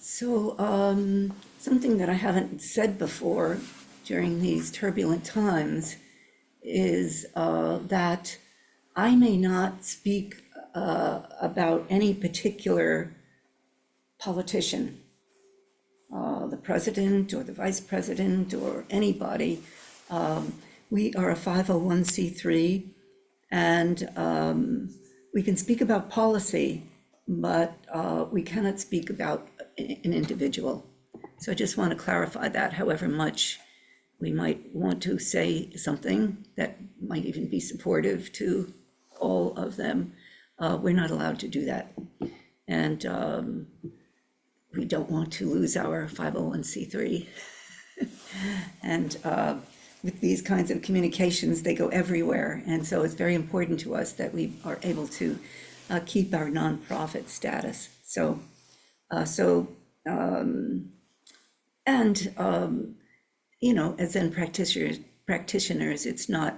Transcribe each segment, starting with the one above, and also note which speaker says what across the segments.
Speaker 1: Something that I haven't said before during these turbulent times is that I may not speak about any particular politician, the president or the vice president or anybody. We are a 501c3, and we can speak about policy, but we cannot speak about an individual. So I just want to clarify that, however much we might want to say something that might even be supportive to all of them, we're not allowed to do that. And we don't want to lose our 501c3. And with these kinds of communications, they go everywhere. And so it's very important to us that we are able to keep our nonprofit status. You know, as Zen practitioners, it's not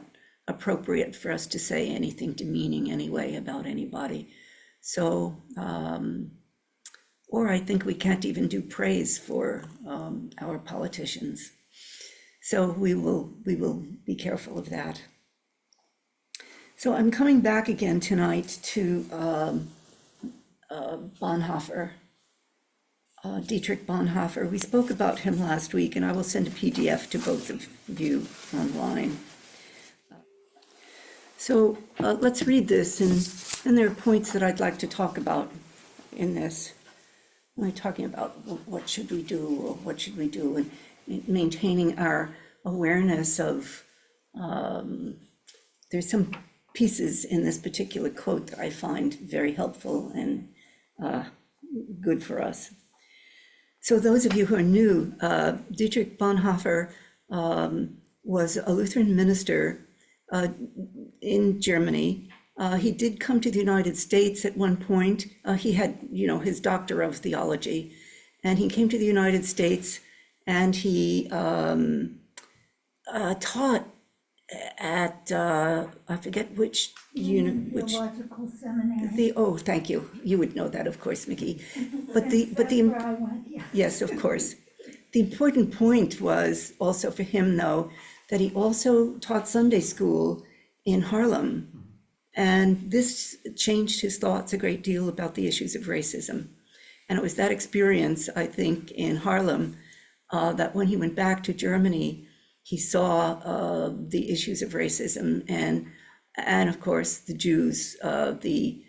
Speaker 1: appropriate for us to say anything demeaning anyway about anybody. So, or I think we can't even do praise for our politicians. So we will be careful of that. So I'm coming back again tonight to Bonhoeffer. Dietrich Bonhoeffer. We spoke about him last week, and I will send a PDF to both of you online. So let's read this, and there are points that I'd like to talk about in this. We're talking about what should we do, or what should we do, and maintaining our awareness of, there's some pieces in this particular quote that I find very helpful and good for us. So those of you who are new, Dietrich Bonhoeffer was a Lutheran minister in Germany. He did come to the United States at one point. He had, his doctor of theology, and he came to the United States, and he taught at I forget which
Speaker 2: theological seminary.
Speaker 1: Thank you. You would know that, of course, Mickey. But
Speaker 2: That's where I went, yeah.
Speaker 1: Yes, of course. The important point was also for him, though, that he also taught Sunday school in Harlem. And this changed his thoughts a great deal about the issues of racism. And it was that experience, I think, in Harlem, that when he went back to Germany, he saw the issues of racism and of course, the Jews. The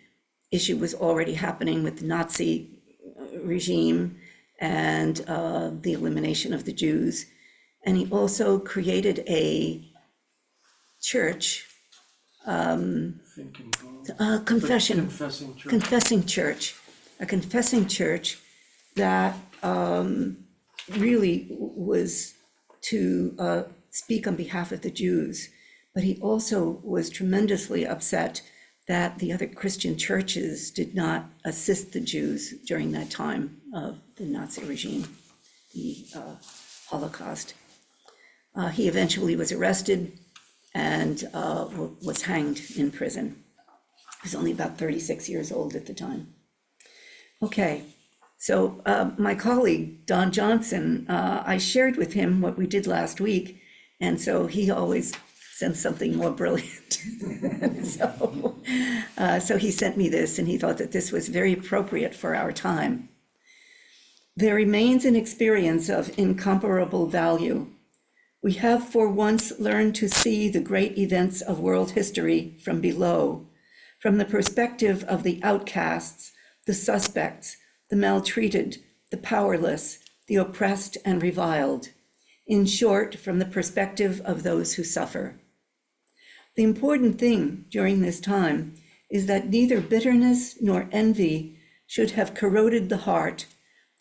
Speaker 1: issue was already happening with the Nazi regime and the elimination of the Jews. And he also created a church, confessing church, a confessing church that really was to speak on behalf of the Jews. But he also was tremendously upset that the other Christian churches did not assist the Jews during that time of the Nazi regime, the Holocaust. He eventually was arrested and was hanged in prison. He was only about 36 years old at the time. Okay, so my colleague, Don Johnson, I shared with him what we did last week, and so he always sends something more brilliant. So he sent me this, and he thought that this was very appropriate for our time. There remains an experience of incomparable value. We have for once learned to see the great events of world history from below, from the perspective of the outcasts, the suspects, the maltreated, the powerless, the oppressed and reviled. In short, from the perspective of those who suffer. The important thing during this time is that neither bitterness nor envy should have corroded the heart,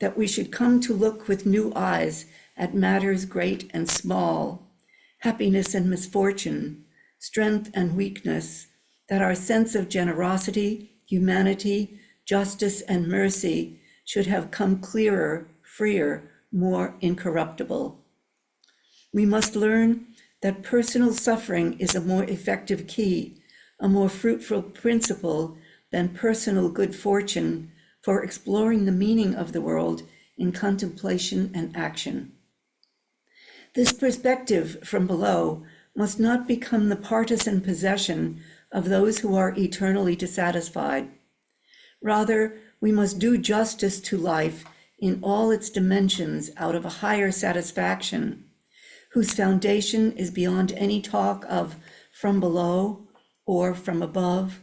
Speaker 1: that we should come to look with new eyes at matters great and small, happiness and misfortune, strength and weakness, that our sense of generosity, humanity, justice, and mercy should have come clearer, freer, more incorruptible. We must learn that personal suffering is a more effective key, a more fruitful principle than personal good fortune for exploring the meaning of the world in contemplation and action. This perspective from below must not become the partisan possession of those who are eternally dissatisfied. Rather, we must do justice to life in all its dimensions out of a higher satisfaction, whose foundation is beyond any talk of from below or from above.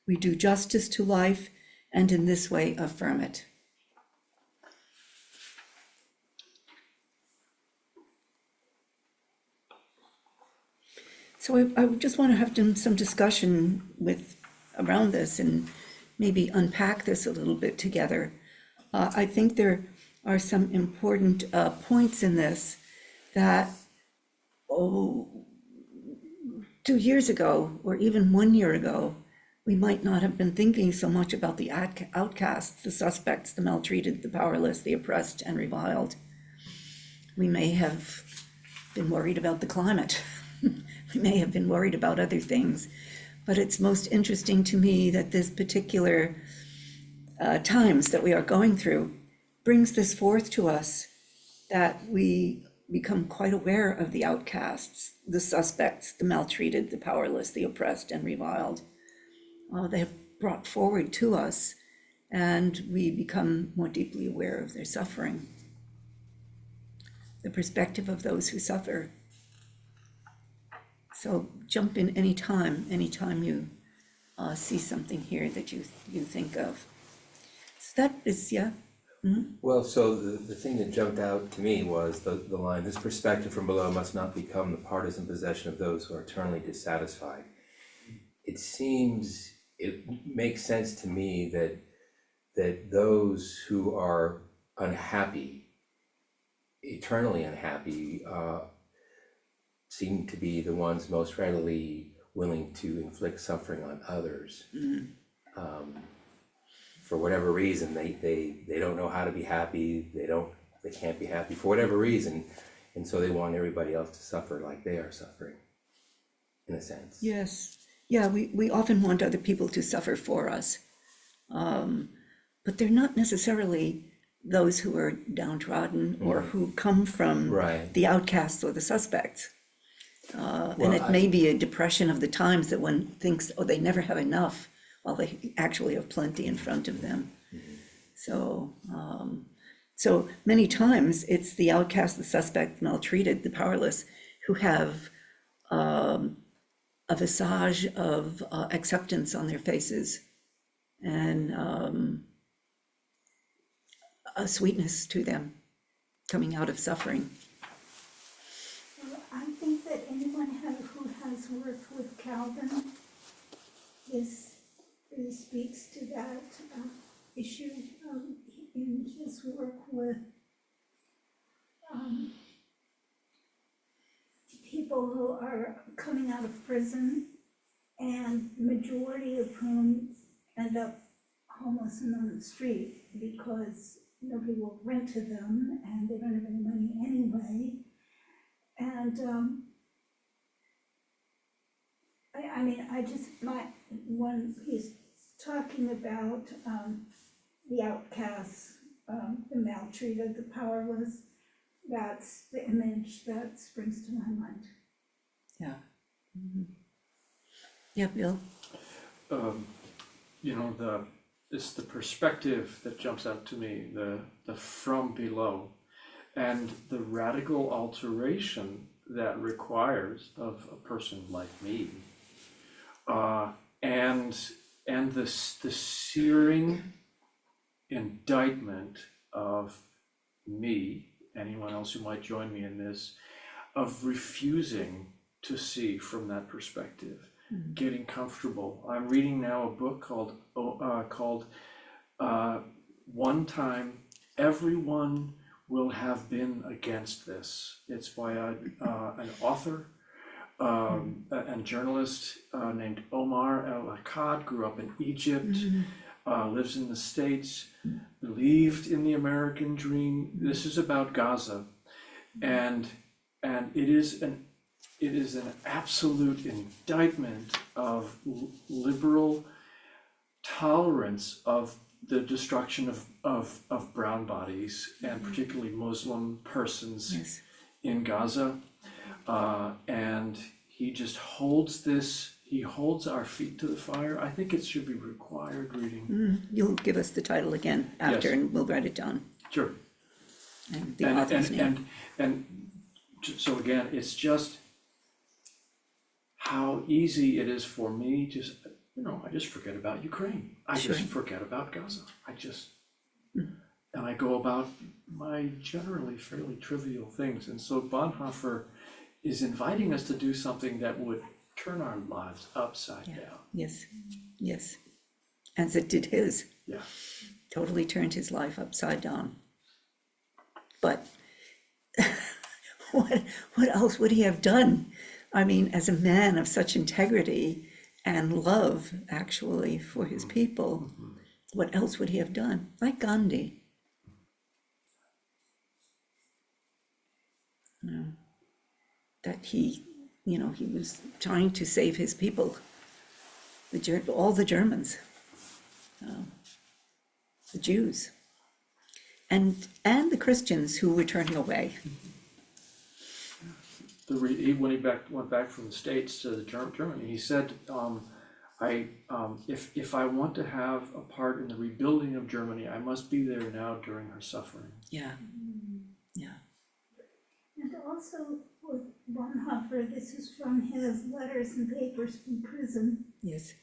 Speaker 1: We do justice to life and in this way affirm it. So I just want to have some discussion around this and maybe unpack this a little bit together. I think there are some important points in this that, 2 years ago, or even 1 year ago, we might not have been thinking so much about the outcasts, the suspects, the maltreated, the powerless, the oppressed and reviled. We may have been worried about the climate. We may have been worried about other things, but it's most interesting to me that this particular times that we are going through brings this forth to us, that we become quite aware of the outcasts, the suspects, the maltreated, the powerless, the oppressed and reviled. They have brought forward to us, and we become more deeply aware of their suffering, the perspective of those who suffer. So jump in anytime you see something here that you think of. So that is, yeah. Mm-hmm.
Speaker 3: Well, so the thing that jumped out to me was the line, this perspective from below must not become the partisan possession of those who are eternally dissatisfied. It makes sense to me that those who are unhappy, eternally unhappy, seem to be the ones most readily willing to inflict suffering on others. For whatever reason, they don't know how to be happy, they can't be happy for whatever reason, and so they want everybody else to suffer like they are suffering, in a sense.
Speaker 1: Yes, yeah, we often want other people to suffer for us, but they're not necessarily those who are downtrodden or who come from the outcasts or the suspects. And it may be a depression of the times that one thinks, they never have enough, while they actually have plenty in front of them. So many times it's the outcast, the suspect, maltreated, the powerless, who have a visage of acceptance on their faces and a sweetness to them coming out of suffering.
Speaker 2: I think that anyone who has worked with Calvin really speaks to that issue in his work with people who are coming out of prison, and the majority of whom end up homeless and on the street because nobody will rent to them and they don't have any money anyway. And when he's talking about the outcasts, the maltreated, the powerless, that's the image that springs to my mind.
Speaker 1: Yeah. Mm-hmm. Yeah, Bill?
Speaker 4: The perspective that jumps out to me, the from below, and the radical alteration that requires of a person like me, and the searing indictment of me, anyone else who might join me in this, of refusing to see from that perspective, getting comfortable. I'm reading now a book called One Time Everyone Will Have Been Against This. It's by an author and journalist named Omar El-Akkad, grew up in Egypt, lives in the States, believed in the American dream. This is about Gaza, and it is an absolute indictment of liberal tolerance of the destruction of brown bodies and particularly Muslim persons
Speaker 1: Yes.
Speaker 4: in Gaza. And he just he holds our feet to the fire. I think it should be required reading.
Speaker 1: You'll give us the title again after,
Speaker 4: Yes.
Speaker 1: and we'll write it down.
Speaker 4: Sure.
Speaker 1: And the
Speaker 4: And,
Speaker 1: author's
Speaker 4: and,
Speaker 1: name.
Speaker 4: so again, it's just how easy it is for me just, I just forget about Ukraine. I just
Speaker 1: Sure.
Speaker 4: forget about Gaza. And I go about my generally fairly trivial things. And so Bonhoeffer is inviting us to do something that would turn our lives upside down.
Speaker 1: Yes, yes. As it did his.
Speaker 4: Yeah.
Speaker 1: Totally turned his life upside down. But what else would he have done? I mean, as a man of such integrity and love, actually, for his people, what else would he have done? Like Gandhi. That he was trying to save his people, all the Germans, the Jews, and the Christians who were turning away.
Speaker 4: When he went back from the States to Germany, he said, if I want to have a part in the rebuilding of Germany, I must be there now during her suffering.
Speaker 1: Yeah, yeah,
Speaker 2: And also with Bonhoeffer, this is from his letters and papers from prison.
Speaker 1: yes,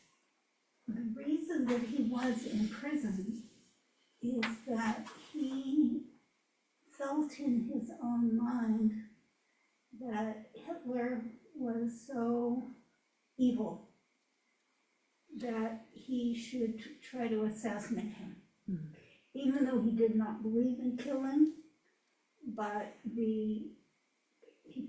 Speaker 2: The reason that he was in prison is that he felt in his own mind that Hitler was so evil that he should try to assassinate him. Even though he did not believe in killing, but he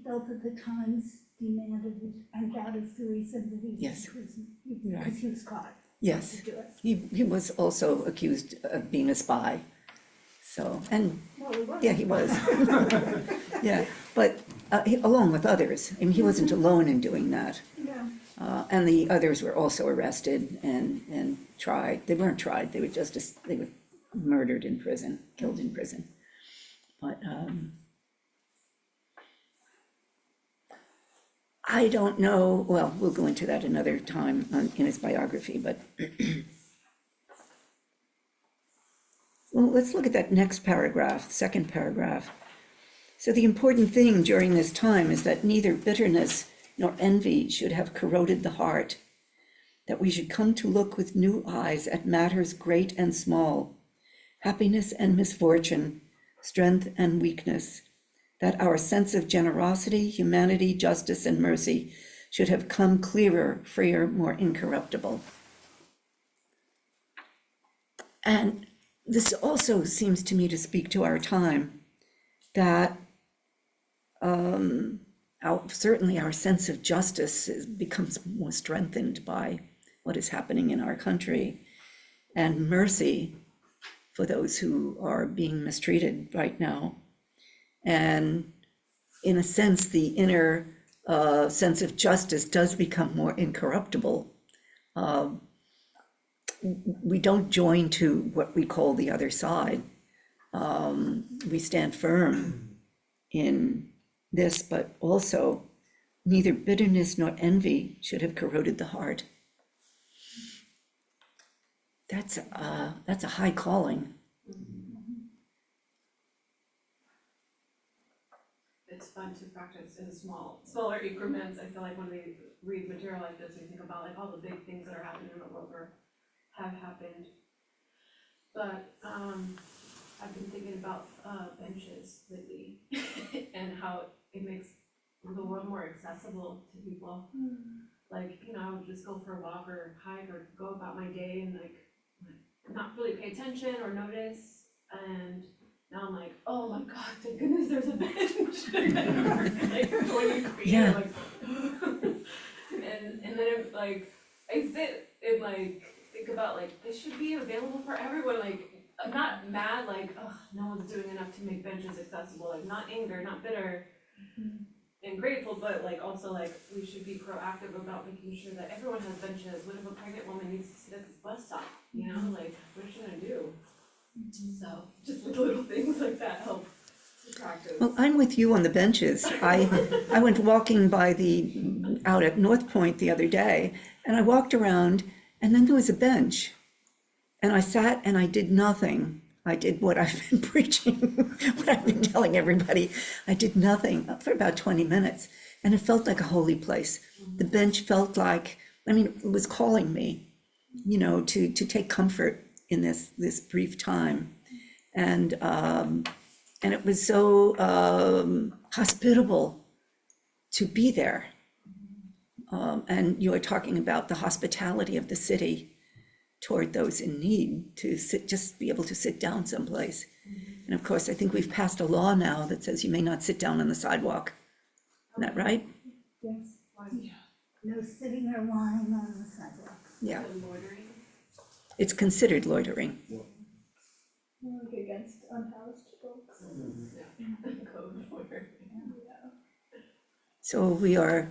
Speaker 2: felt that the times demanded it, and that is the reason that he was
Speaker 1: Yes.
Speaker 2: in prison.
Speaker 1: Right.
Speaker 2: Because he was caught.
Speaker 1: yes.
Speaker 2: To do it.
Speaker 1: He was also accused of being a spy. So, and
Speaker 2: Well, he was.
Speaker 1: yeah, he was. Yeah, but along with others. I mean, he wasn't alone in doing that.
Speaker 2: Yeah.
Speaker 1: And the others were also arrested and tried. They weren't tried, they were murdered in prison, killed in prison. But I don't know, well, we'll go into that another time in his biography, but well, let's look at that next paragraph, second paragraph. So the important thing during this time is that neither bitterness nor envy should have corroded the heart, that we should come to look with new eyes at matters great and small, happiness and misfortune, strength and weakness, that our sense of generosity, humanity, justice, and mercy should have come clearer, freer, more incorruptible. And this also seems to me to speak to our time, that certainly our sense of justice becomes more strengthened by what is happening in our country, and mercy for those who are being mistreated right now. And in a sense, the inner sense of justice does become more incorruptible. We don't join to what we call the other side. We stand firm in this, but also neither bitterness nor envy should have corroded the heart. That's a high calling.
Speaker 5: It's fun to practice in smaller increments. I feel like when we read material like this, we think about like all the big things that are happening in the world or have happened. But I've been thinking about benches lately and how it makes the world more accessible to people. Like, I would just go for a walk or hike or go about my day and like not really pay attention or notice, and now I'm like, oh my god, thank goodness there's a bench. Like when you create
Speaker 1: Yeah.
Speaker 5: like and then it, like I sit and like think about like this should be available for everyone. Like I'm not mad like, oh, no one's doing enough to make benches accessible, like not anger, not bitter. and grateful, but like also like we should be proactive about making sure that everyone has benches. What if a pregnant woman needs to sit at this bus stop, you know, like what is she gonna do? So just like little things like that help to practice.
Speaker 1: Well, I'm with you on the benches. I went walking out at North Point the other day, and I walked around, and then there was a bench. And I sat and I did nothing. I did what I've been preaching, what I've been telling everybody. I did nothing for about 20 minutes, and it felt like a holy place. The bench felt like, it was calling me, to take comfort in this brief time. And it was so hospitable to be there. And you were talking about the hospitality of the city toward those in need, to just be able to sit down someplace. And of course, I think we've passed a law now that says you may not sit down on the sidewalk. Isn't that right?
Speaker 2: Yes, no sitting or lying on the sidewalk.
Speaker 1: Yeah,
Speaker 5: And loitering.
Speaker 1: it's considered loitering.
Speaker 2: Like against unhoused folks.
Speaker 5: Code for.
Speaker 1: So we are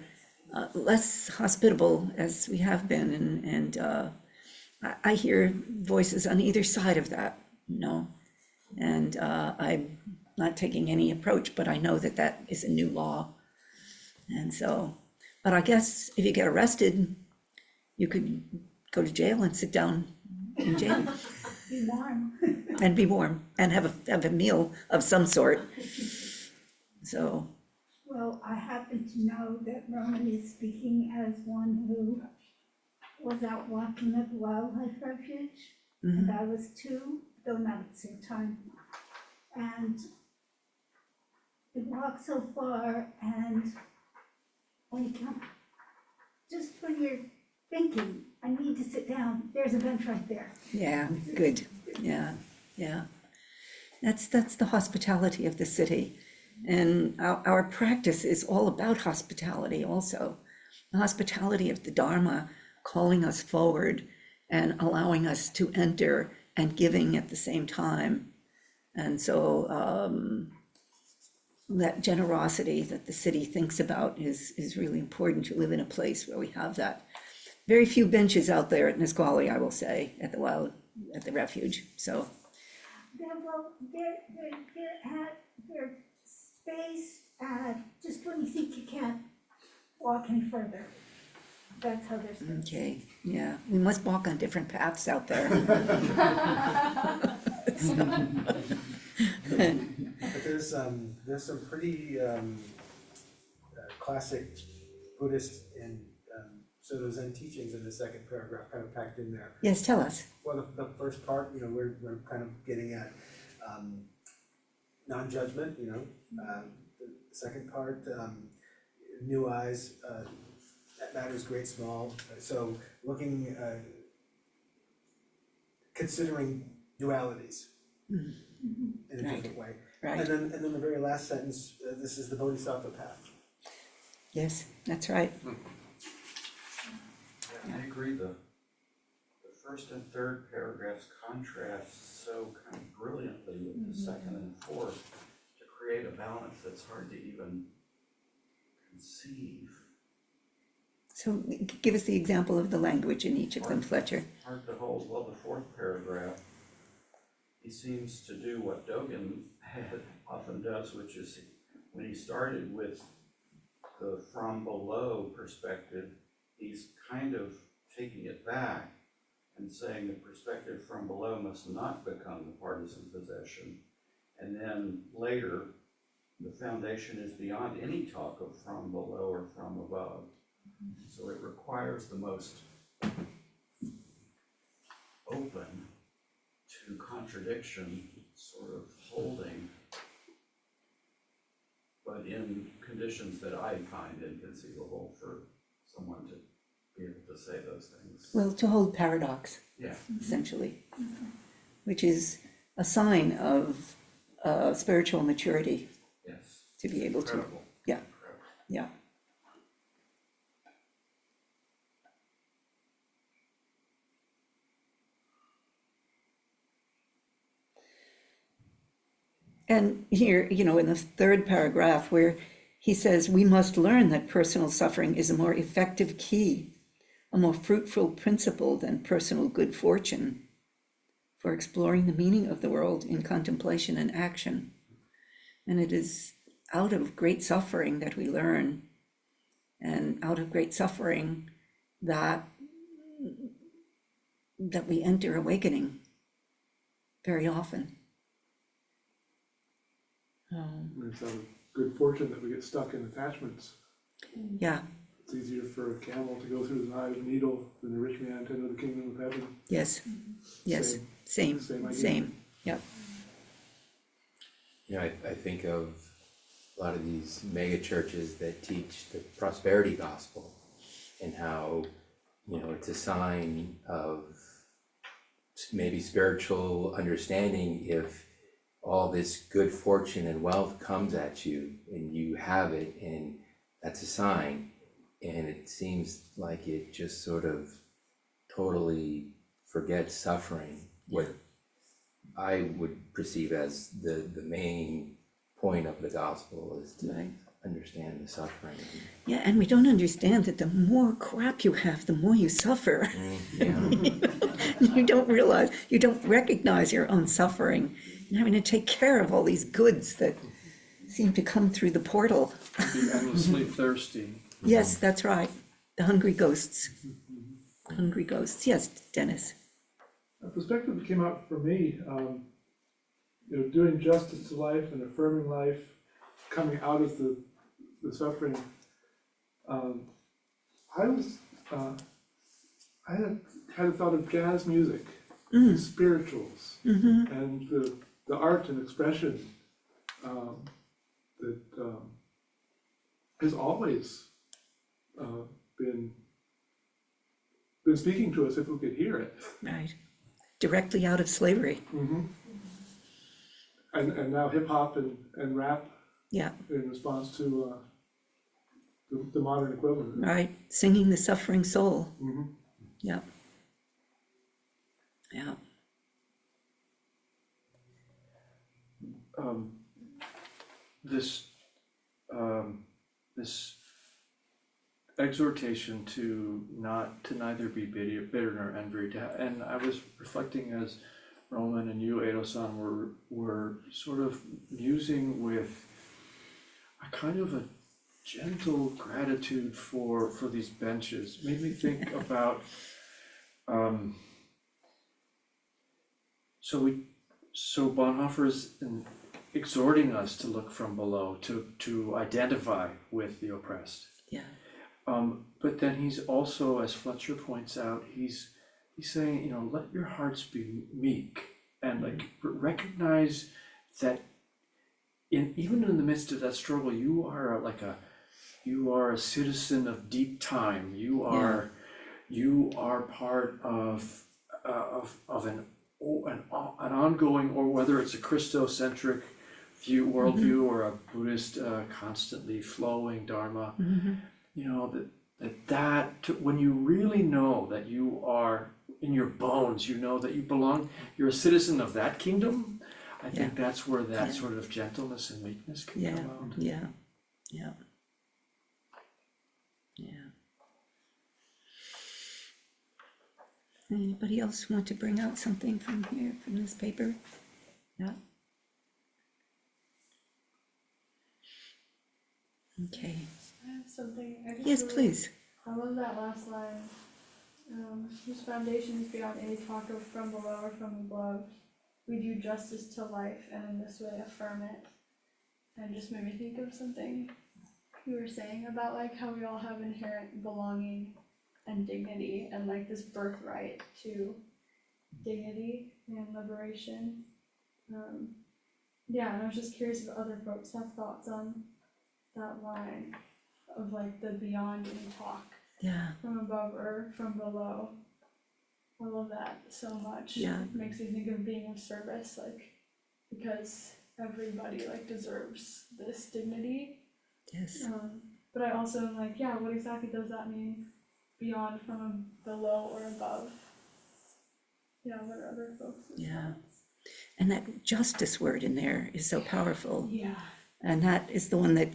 Speaker 1: less hospitable as we have been, and I hear voices on either side of that, and I'm not taking any approach, but I know that is a new law. And so, but I guess if you get arrested, you could go to jail and sit down in jail
Speaker 2: Be warm.
Speaker 1: and be warm and have a meal of some sort. So,
Speaker 2: Well, I happen to know that Roman is speaking as one who was out walking at the wildlife refuge, and I was too, though not at the same time. And we walked so far, and when you come, just when you're thinking, I need to sit down, there's a bench right there.
Speaker 1: yeah, good, yeah. That's the hospitality of the city. And our practice is all about hospitality also. The hospitality of the Dharma calling us forward and allowing us to enter and giving at the same time. And so that generosity that the city thinks about is really important to live in a place where we have that. Very few benches out there at Nisqually, I will say, at the refuge, so.
Speaker 2: They're spaced just when you think you can't walk any further. That's how they're spaced.
Speaker 1: Okay, yeah, we must walk on different paths out there.
Speaker 6: But there's some pretty classic Buddhist and Soto Zen teachings in the second paragraph, kind of packed in there.
Speaker 1: Yes, tell us.
Speaker 6: Well, the first part, we're kind of getting at non-judgment, the second part, new eyes, that matters great, small. So looking, considering dualities in a
Speaker 1: Right.
Speaker 6: different way.
Speaker 1: Right,
Speaker 6: And then the very last sentence, this is the Bodhisattva path.
Speaker 1: yes, that's right.
Speaker 7: Yeah, I agree, the first and third paragraphs contrast so kind of brilliantly with the second and fourth to create a balance that's hard to even conceive.
Speaker 1: So give us the example of the language in each of them, Fletcher.
Speaker 7: Hard to hold. Well, the fourth paragraph, he seems to do what Dogen often does, which is when he started with the from below perspective, he's kind of taking it back and saying the perspective from below must not become the partisan possession. And then later, the foundation is beyond any talk of from below or from above. So it requires the most open to contradiction sort of holding, but in conditions that I find inconceivable for someone to be able to say those things.
Speaker 1: Well, to hold paradox,
Speaker 7: Yeah,
Speaker 1: essentially, which is a sign of spiritual maturity,
Speaker 7: yes.
Speaker 1: to be able to,
Speaker 7: Incredible.
Speaker 1: yeah.
Speaker 7: Incredible.
Speaker 1: yeah. And here, in the third paragraph where He says, we must learn that personal suffering is a more effective key, a more fruitful principle than personal good fortune for exploring the meaning of the world in contemplation and action. And it is out of great suffering that we learn, and out of great suffering that we enter awakening very often.
Speaker 8: It's out of good fortune that we get stuck in attachments.
Speaker 1: Yeah,
Speaker 8: It's easier for a camel to go through the eye of a needle than a rich man to enter the kingdom of heaven.
Speaker 1: yes, yes,
Speaker 8: Same
Speaker 1: same,
Speaker 8: idea.
Speaker 1: same, yep.
Speaker 3: You know, I think of a lot of these mega churches that teach the prosperity gospel and how, you know, it's a sign of maybe spiritual understanding if all this good fortune and wealth comes at you and you have it, and that's a sign. And it seems like it just sort of totally forgets suffering, what I would perceive as the main point of the gospel is to
Speaker 1: Right.
Speaker 3: understand the suffering.
Speaker 1: Yeah, and we don't understand that the more crap you have, the more you suffer.
Speaker 3: Yeah,
Speaker 1: You don't realize, you don't recognize your own suffering and having to take care of all these goods that seem to come through the portal.
Speaker 4: Be endlessly thirsty.
Speaker 1: Yes, that's right. The hungry ghosts. Hungry ghosts. Yes, Dennis.
Speaker 8: A perspective that came out for me, doing justice to life and affirming life, coming out of the suffering. I had a thought of jazz music, spirituals, and the art and expression that has always been speaking to us if we could hear it.
Speaker 1: Right. Directly out of slavery.
Speaker 8: And now hip hop and rap
Speaker 1: Yeah,
Speaker 8: in response to the modern equivalent.
Speaker 1: right. Singing the suffering soul.
Speaker 8: Mhm.
Speaker 1: Yeah. Yeah.
Speaker 4: This exhortation to neither be bitter nor angry, and I was reflecting as Roman and you, Edo-san, were sort of musing with a kind of a gentle gratitude for these benches. Made me think about so Bonhoeffer's exhorting us to look from below, to identify with the oppressed.
Speaker 1: Yeah.
Speaker 4: But then he's also, as Fletcher points out, he's saying, let your hearts be meek and like recognize that even in the midst of that struggle, you are a citizen of deep time. You are part of an ongoing, or whether it's a Christocentric worldview or a Buddhist constantly flowing Dharma. When you really know that you are in your bones, you know that you belong, you're a citizen of that kingdom. I think that's where that sort of gentleness and meekness can come out.
Speaker 1: Yeah. Anybody else want to bring out something from here, from this paper? Yeah. Okay.
Speaker 9: I have something. I just
Speaker 1: Yes,
Speaker 9: really-
Speaker 1: please.
Speaker 9: I love that last line. Whose foundation is beyond any talk of from below or from above. We do justice to life and in this way affirm it. And just made me think of something you were saying about like how we all have inherent belonging and dignity and like this birthright to dignity and liberation. And I was just curious if other folks have thoughts on that line of like the beyond any talk.
Speaker 1: Yeah,
Speaker 9: From above or from below. I love that so much.
Speaker 1: Yeah.
Speaker 9: It makes me think of being of service, like, because everybody like deserves this dignity.
Speaker 1: yes,
Speaker 9: But I also am like, yeah, what exactly does that mean? Beyond, from below or above? Yeah, what are other folks?
Speaker 1: yeah. And that justice word in there is so powerful.
Speaker 9: Yeah.
Speaker 1: And that is the one that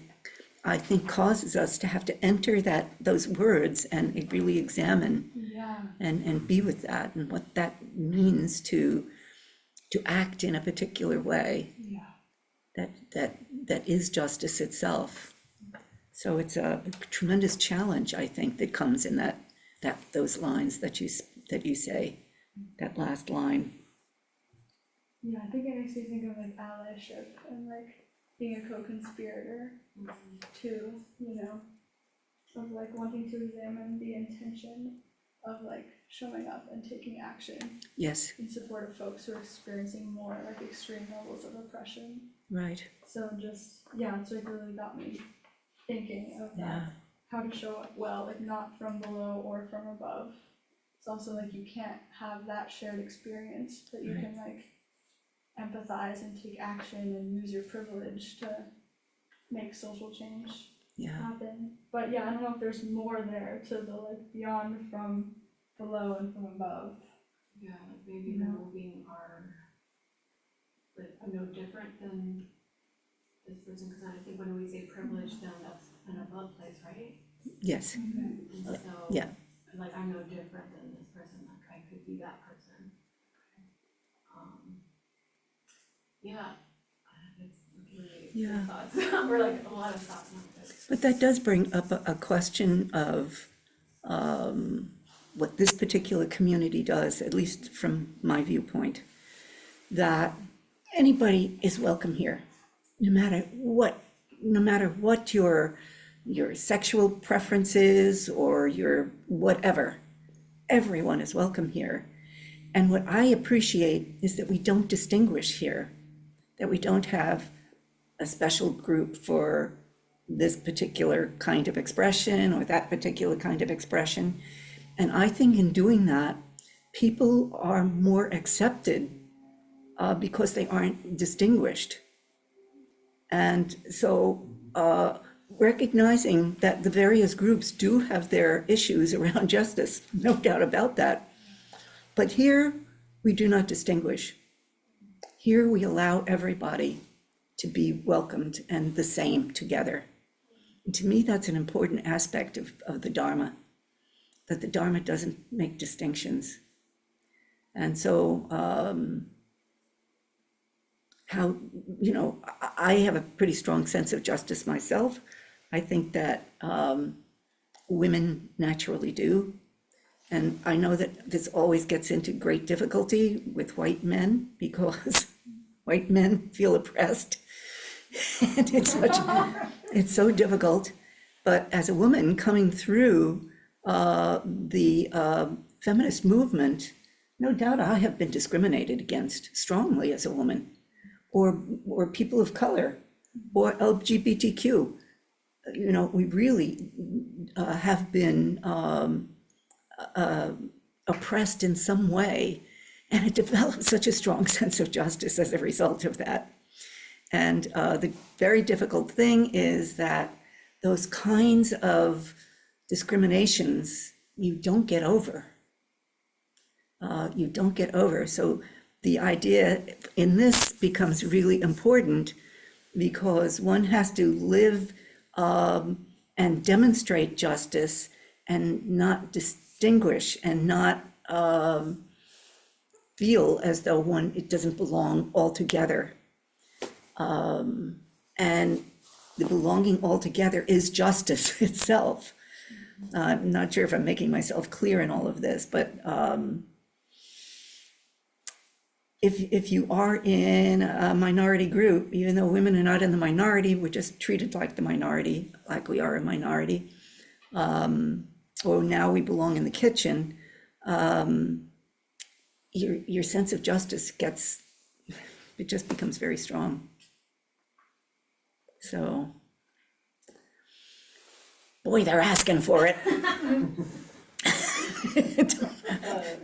Speaker 1: I think causes us to have to enter those words and really examine
Speaker 9: Yeah.
Speaker 1: and be with that and what that means to act in a particular way
Speaker 9: Yeah.
Speaker 1: that is justice itself. So it's a tremendous challenge, I think, that comes in those lines that you say, that last line.
Speaker 9: Yeah, I think it makes me think of like allyship and like being a co-conspirator too, you know, of like wanting to examine the intention of like showing up and taking action
Speaker 1: Yes,
Speaker 9: in support of folks who are experiencing more like extreme levels of oppression.
Speaker 1: right,
Speaker 9: So just, yeah, it's like really got me thinking of
Speaker 1: yeah,
Speaker 9: that, how to show up well, like not from below or from above. It's also like you can't have that shared experience, but you
Speaker 1: Right.
Speaker 9: can like empathize and take action and use your privilege to make social change
Speaker 1: yeah,
Speaker 9: happen. But yeah, I don't know if there's more there to the like beyond from below and from above.
Speaker 5: Yeah, like maybe
Speaker 9: Yeah.
Speaker 5: removing our, like, I'm no different than this person, cause I think when we say privilege, then that's an above place, right?
Speaker 1: yes,
Speaker 5: And so,
Speaker 1: yeah.
Speaker 5: like, I'm no different than this person, like, I could be that person. Yeah, it's really
Speaker 1: Yeah.
Speaker 5: good thoughts, or like a lot of thoughts on this.
Speaker 1: But that does bring up a question of what this particular community does, at least from my viewpoint, that anybody is welcome here, no matter what your sexual preferences or your whatever. Everyone is welcome here. And what I appreciate is that we don't distinguish here, that we don't have a special group for this particular kind of expression or that particular kind of expression. And I think in doing that, people are more accepted because they aren't distinguished. And so recognizing that the various groups do have their issues around justice, no doubt about that. But here, we do not distinguish. Here, we allow everybody to be welcomed and the same together. And to me, that's an important aspect of the Dharma, that the Dharma doesn't make distinctions. And so, I have a pretty strong sense of justice myself. I think that women naturally do. And I know that this always gets into great difficulty with white men because white men feel oppressed. And it's so difficult. But as a woman coming through the feminist movement, no doubt I have been discriminated against strongly as a woman, or people of color, or LGBTQ. We really have been oppressed in some way, and it developed such a strong sense of justice as a result of that. And the very difficult thing is that those kinds of discriminations you don't get over. So the idea in this becomes really important because one has to live and demonstrate justice and not distinguish and not feel as though it doesn't belong altogether. And the belonging altogether is justice itself. I'm not sure if I'm making myself clear in all of this, but if you are in a minority group, even though women are not in the minority, we're just treated like the minority, like we are a minority. Or now we belong in the kitchen. Your sense of justice just becomes very strong. So, boy, they're asking for it.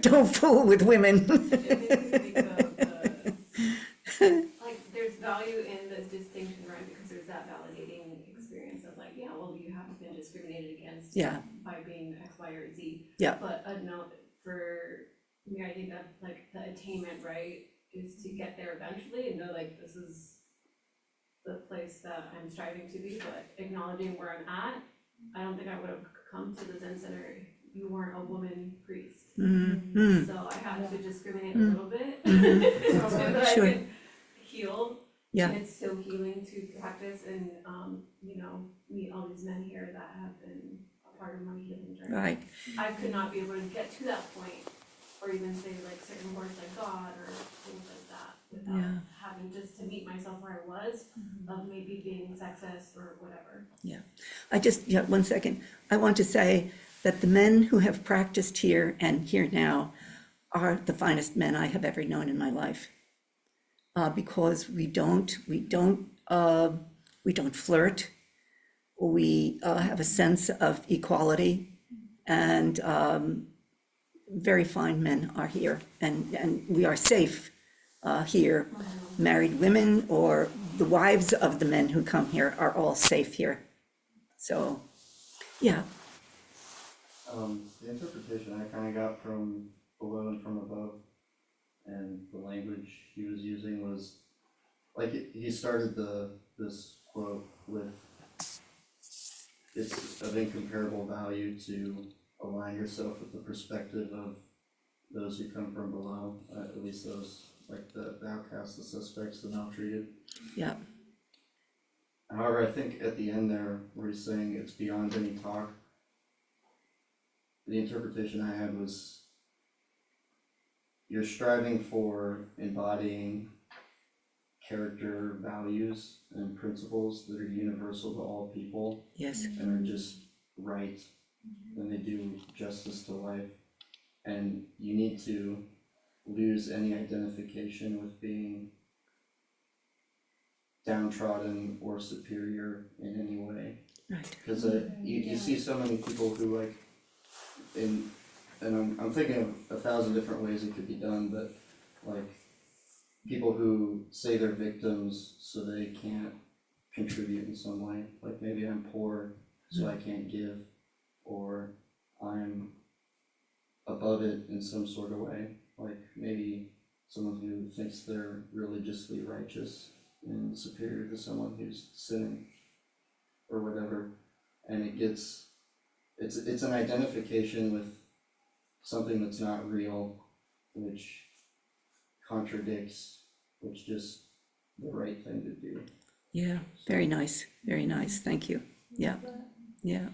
Speaker 1: Don't fool with women.
Speaker 5: Like, there's value in this distinction, right, because there's that validating experience of like, yeah, well, you haven't been discriminated against
Speaker 1: Yeah.
Speaker 5: by being X, Y, or Z.
Speaker 1: Yeah.
Speaker 5: But no, for me, I think that like the attainment, right, is to get there eventually and know like this is the place that I'm striving to be, but acknowledging where I'm at, I don't think I would have come to the Zen Center if you weren't a woman priest.
Speaker 1: Mm-hmm.
Speaker 5: So I had to discriminate a little bit,
Speaker 1: Mhm.
Speaker 5: so that I
Speaker 1: Sure.
Speaker 5: could heal.
Speaker 1: Yeah.
Speaker 5: And it's so healing to practice and, you know, meet all these men here that have been a part of my healing journey.
Speaker 1: Right,
Speaker 5: I could not be able to get to that point, or even say like certain words like God or things like that, without
Speaker 1: Yeah.
Speaker 5: having just to meet myself where I was, of maybe being sexist or whatever.
Speaker 1: yeah, 1 second. I want to say that the men who have practiced here and here now are the finest men I have ever known in my life. Because we don't flirt. We have a sense of equality, and very fine men are here, and we are safe here. Married women or the wives of the men who come here are all safe here. So, yeah,
Speaker 10: The interpretation I kind of got from below and from above, and the language he was using was, like, he started this quote with, it's of incomparable value to align yourself with the perspective of those who come from below, at least those, like the outcasts, the suspects, the maltreated.
Speaker 1: yeah,
Speaker 10: However, I think at the end there, where he's saying it's beyond any talk, the interpretation I had was, you're striving for embodying character values and principles that are universal to all people
Speaker 1: yes,
Speaker 10: and are just right, and they do justice to life. And you need to lose any identification with being downtrodden or superior in any way.
Speaker 1: right,
Speaker 10: Because you see so many people who, like, and I'm thinking of 1,000 different ways it could be done, but like people who say they're victims so they can't contribute in some way. Like maybe I'm poor so I can't give, or I'm above it in some sort of way. Like maybe someone who thinks they're religiously righteous and superior to someone who's sinning or whatever. And it's an identification with something that's not real, which contradicts what's just the right thing to do.
Speaker 1: yeah, very nice, thank you, yeah, yeah,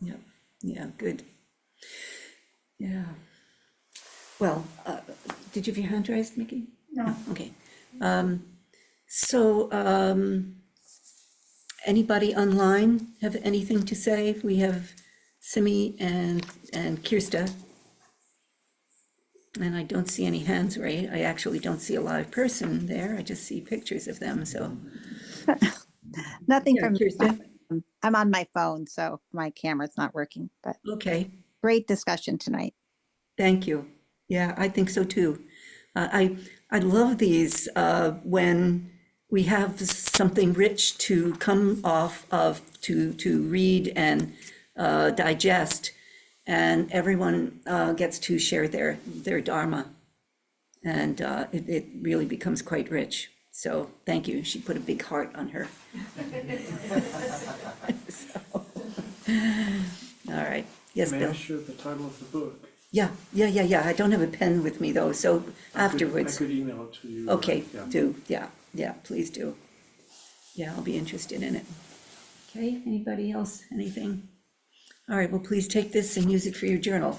Speaker 1: yeah, yeah, good. Yeah. Well, did you have your hand raised, Mickey?
Speaker 2: No.
Speaker 1: Okay. So, anybody online have anything to say? We have Simi and Kirsta. And I don't see any hands raised. I actually don't see a live person there. I just see pictures of them, so.
Speaker 11: Nothing
Speaker 1: Yeah,
Speaker 11: from me.
Speaker 1: Kirsta?
Speaker 11: I'm on my phone, so my camera's not working, but
Speaker 1: Okay,
Speaker 11: great discussion tonight.
Speaker 1: thank you. Yeah, I think so too. I love these when we have something rich to come off of, to read and digest, and everyone gets to share their dharma, and it really becomes quite rich. So thank you. She put a big heart on her. So, all right. Yes,
Speaker 4: May I
Speaker 1: Bill?
Speaker 4: share the title of the book?
Speaker 1: Yeah. I don't have a pen with me though, so afterwards.
Speaker 4: I could email it to you.
Speaker 1: Okay,
Speaker 4: Yeah.
Speaker 1: yeah, please do. Yeah, I'll be interested in it. Okay, anybody else, anything? All right, well, please take this and use it for your journal.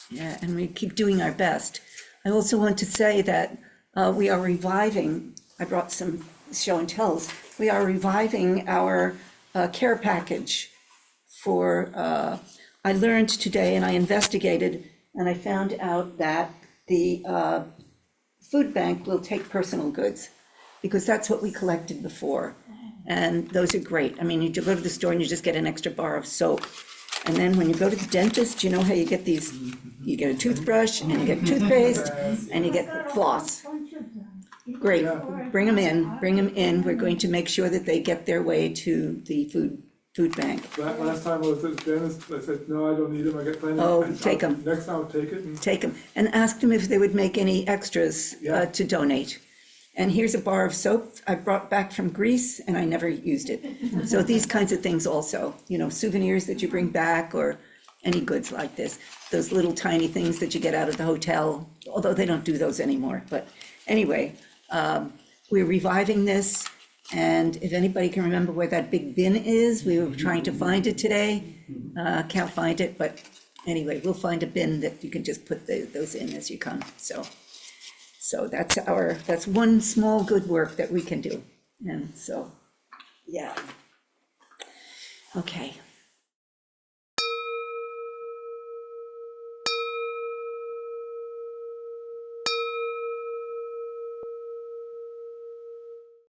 Speaker 1: Yeah, and we keep doing our best. I also want to say that we are reviving, I brought some show and tells, we are reviving our care package for, I learned today and I investigated and I found out that the food bank will take personal goods because that's what we collected before. And those are great. I mean, you go to the store and you just get an extra bar of soap. And then when you go to the dentist, you know how you get these, you get a toothbrush and you get toothpaste and you get floss.
Speaker 2: Bunch of them.
Speaker 1: Great, bring them in. We're going to make sure that they get their way to the food bank.
Speaker 8: Last time I was at the dentist, I said, no, I don't need them, I got plenty.
Speaker 1: Oh,
Speaker 8: I said,
Speaker 1: take 'em.
Speaker 8: Next time I'll take it and
Speaker 1: Take them and ask them if they would make any extras
Speaker 8: Yeah.
Speaker 1: to donate. And here's a bar of soap I brought back from Greece and I never used it. So these kinds of things also, you know, souvenirs that you bring back or any goods like this. Those little tiny things that you get out of the hotel, although they don't do those anymore. But anyway, we're reviving this. And if anybody can remember where that big bin is, we were trying to find it today. Can't find it, but anyway, we'll find a bin that you can just put those in as you come. So that's one small good work that we can do. And so, yeah. Okay.